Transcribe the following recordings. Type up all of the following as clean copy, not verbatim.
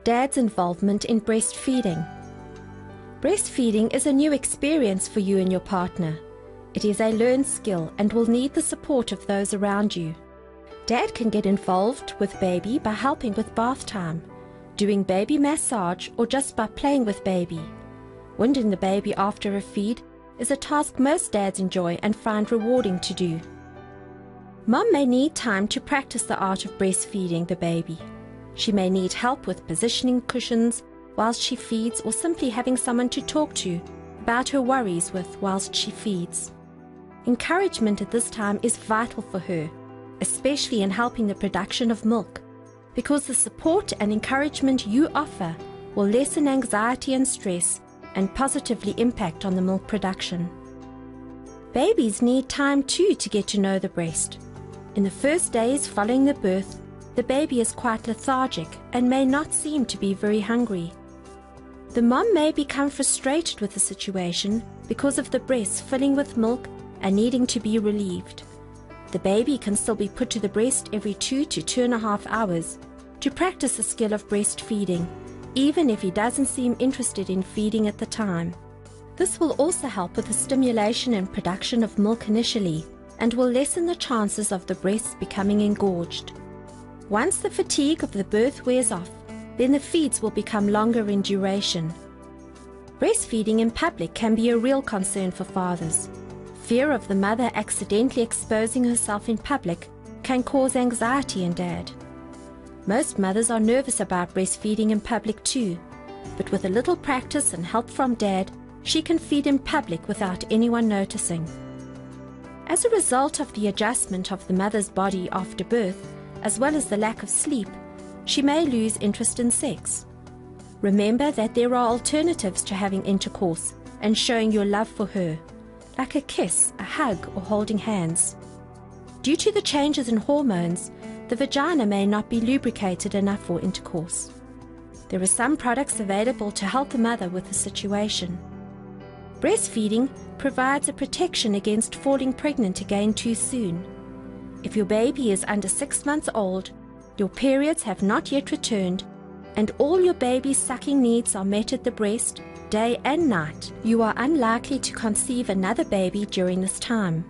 Dad's involvement in breastfeeding. Breastfeeding is a new experience for you and your partner. It is a learned skill and will need the support of those around you. Dad can get involved with baby by helping with bath time, doing baby massage, or just by playing with baby. Winding the baby after a feed is a task most dads enjoy and find rewarding to do. Mom may need time to practice the art of breastfeeding the baby. She may need help with positioning cushions whilst she feeds, or simply having someone to talk to about her worries with whilst she feeds. Encouragement at this time is vital for her, especially in helping the production of milk, because the support and encouragement you offer will lessen anxiety and stress and positively impact on the milk production. Babies need time too to get to know the breast. In the first days following the birth, the baby is quite lethargic and may not seem to be very hungry. The mom may become frustrated with the situation because of the breast filling with milk and needing to be relieved. The baby can still be put to the breast every 2 to 2.5 hours to practice the skill of breastfeeding, even if he doesn't seem interested in feeding at the time. This will also help with the stimulation and production of milk initially, and will lessen the chances of the breasts becoming engorged. Once the fatigue of the birth wears off, then the feeds will become longer in duration. Breastfeeding in public can be a real concern for fathers. Fear of the mother accidentally exposing herself in public can cause anxiety in Dad. Most mothers are nervous about breastfeeding in public too, but with a little practice and help from Dad, she can feed in public without anyone noticing. As a result of the adjustment of the mother's body after birth, as well as the lack of sleep, she may lose interest in sex. Remember that there are alternatives to having intercourse and showing your love for her, like a kiss, a hug, or holding hands. Due to the changes in hormones, the vagina may not be lubricated enough for intercourse. There are some products available to help the mother with the situation. Breastfeeding provides a protection against falling pregnant again too soon. If your baby is under 6 months old, your periods have not yet returned, and all your baby's sucking needs are met at the breast, day and night, you are unlikely to conceive another baby during this time.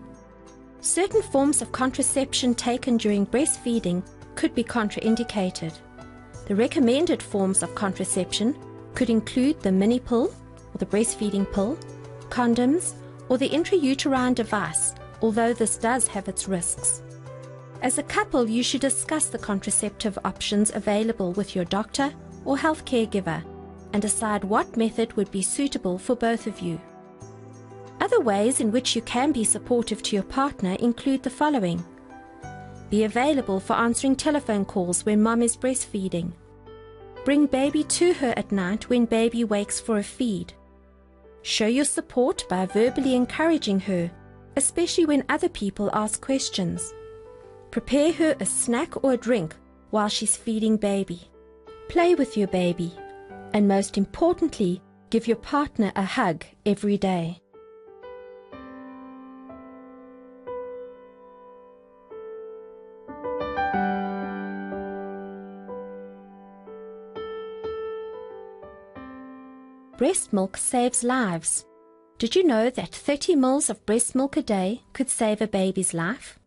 Certain forms of contraception taken during breastfeeding could be contraindicated. The recommended forms of contraception could include the mini pill or the breastfeeding pill, condoms, or the intrauterine device, although this does have its risks. As a couple, you should discuss the contraceptive options available with your doctor or health caregiver and decide what method would be suitable for both of you. Other ways in which you can be supportive to your partner include the following. Be available for answering telephone calls when mom is breastfeeding. Bring baby to her at night when baby wakes for a feed. Show your support by verbally encouraging her, especially when other people ask questions. Prepare her a snack or a drink while she's feeding baby. Play with your baby. And most importantly, give your partner a hug every day. Breast milk saves lives. Did you know that 30 ml of breast milk a day could save a baby's life?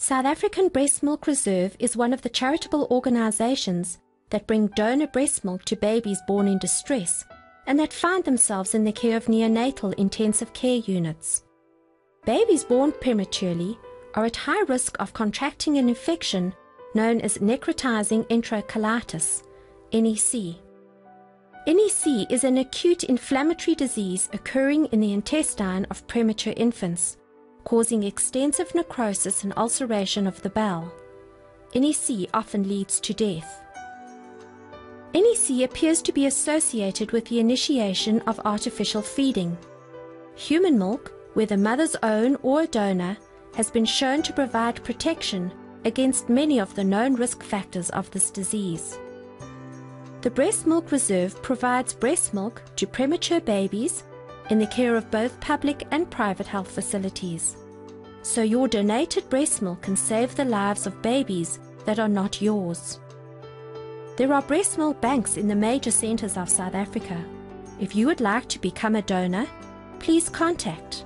South African Breast Milk Reserve is one of the charitable organizations that bring donor breast milk to babies born in distress and that find themselves in the care of neonatal intensive care units. Babies born prematurely are at high risk of contracting an infection known as necrotizing enterocolitis, NEC. NEC is an acute inflammatory disease occurring in the intestine of premature infants, causing extensive necrosis and ulceration of the bowel. NEC often leads to death. NEC appears to be associated with the initiation of artificial feeding. Human milk, whether mother's own or a donor, has been shown to provide protection against many of the known risk factors of this disease. The Breast Milk Reserve provides breast milk to premature babies in the care of both public and private health facilities. So your donated breast milk can save the lives of babies that are not yours. There are breast milk banks in the major centres of South Africa. If you would like to become a donor, please contact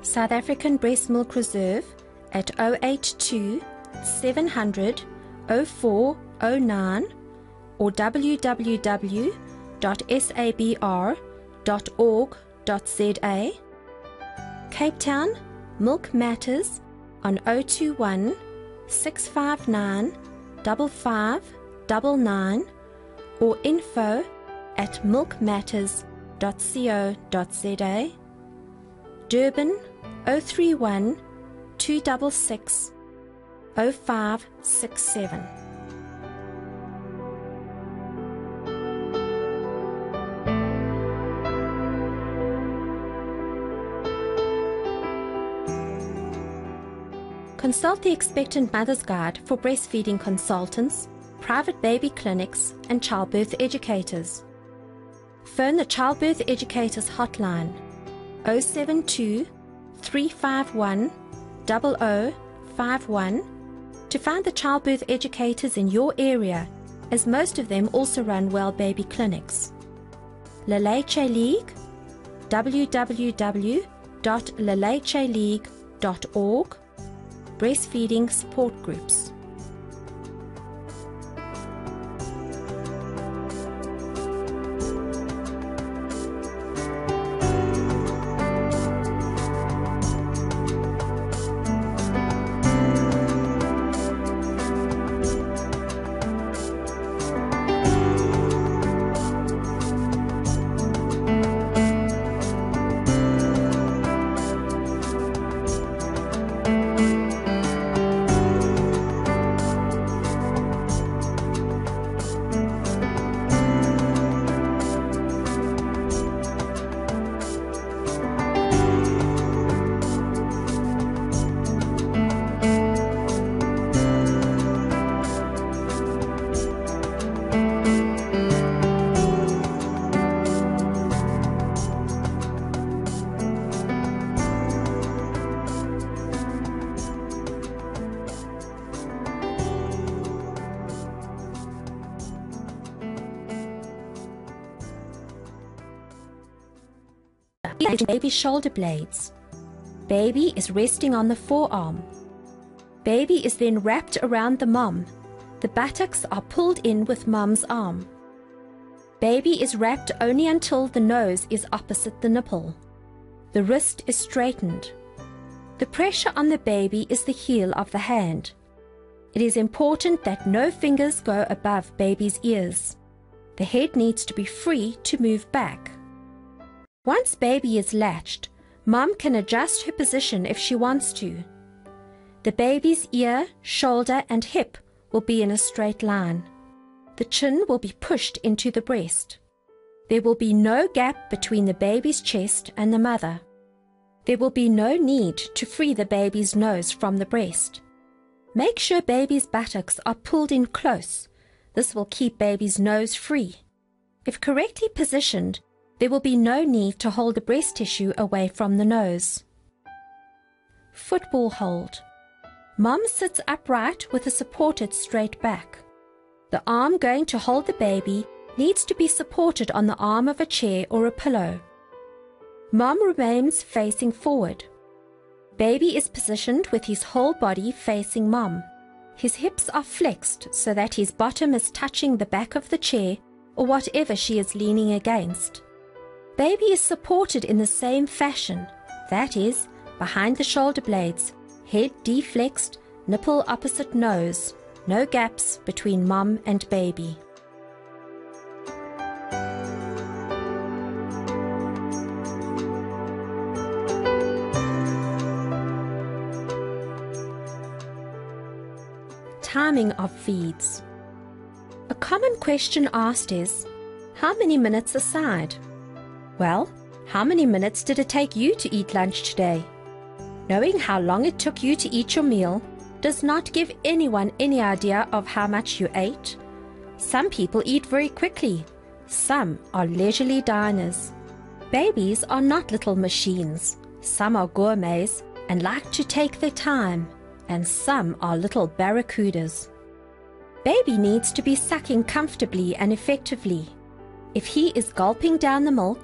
South African Breast Milk Reserve at 082 700 0409 or www.sabr.org.za. Cape Town, Milk Matters on 021 659 5599 or info@milkmatters.co.za. Durban 031 266 0567. Consult the Expectant Mother's Guide for breastfeeding consultants, private baby clinics, and childbirth educators. Phone the Childbirth Educators Hotline 072 351 0051 to find the childbirth educators in your area, as most of them also run well baby clinics. Leleche League, www.lelecheleague.org, breastfeeding support groups. Baby's shoulder blades. Baby is resting on the forearm. Baby is then wrapped around the mom. The buttocks are pulled in with mom's arm. Baby is wrapped only until the nose is opposite the nipple. The wrist is straightened. The pressure on the baby is the heel of the hand. It is important that no fingers go above baby's ears. The head needs to be free to move back. Once baby is latched, mom can adjust her position if she wants to. The baby's ear, shoulder, and hip will be in a straight line. The chin will be pushed into the breast. There will be no gap between the baby's chest and the mother. There will be no need to free the baby's nose from the breast. Make sure baby's buttocks are pulled in close. This will keep baby's nose free. If correctly positioned, there will be no need to hold the breast tissue away from the nose. Football hold. Mom sits upright with a supported straight back. The arm going to hold the baby needs to be supported on the arm of a chair or a pillow. Mom remains facing forward. Baby is positioned with his whole body facing mom. His hips are flexed so that his bottom is touching the back of the chair or whatever she is leaning against. Baby is supported in the same fashion, that is, behind the shoulder blades, head deflexed, nipple opposite nose, no gaps between mom and baby. Timing of feeds. A common question asked is, how many minutes aside? Well, how many minutes did it take you to eat lunch today? Knowing how long it took you to eat your meal does not give anyone any idea of how much you ate. Some people eat very quickly. Some are leisurely diners. Babies are not little machines. Some are gourmets and like to take their time, and some are little barracudas. Baby needs to be sucking comfortably and effectively. If he is gulping down the milk,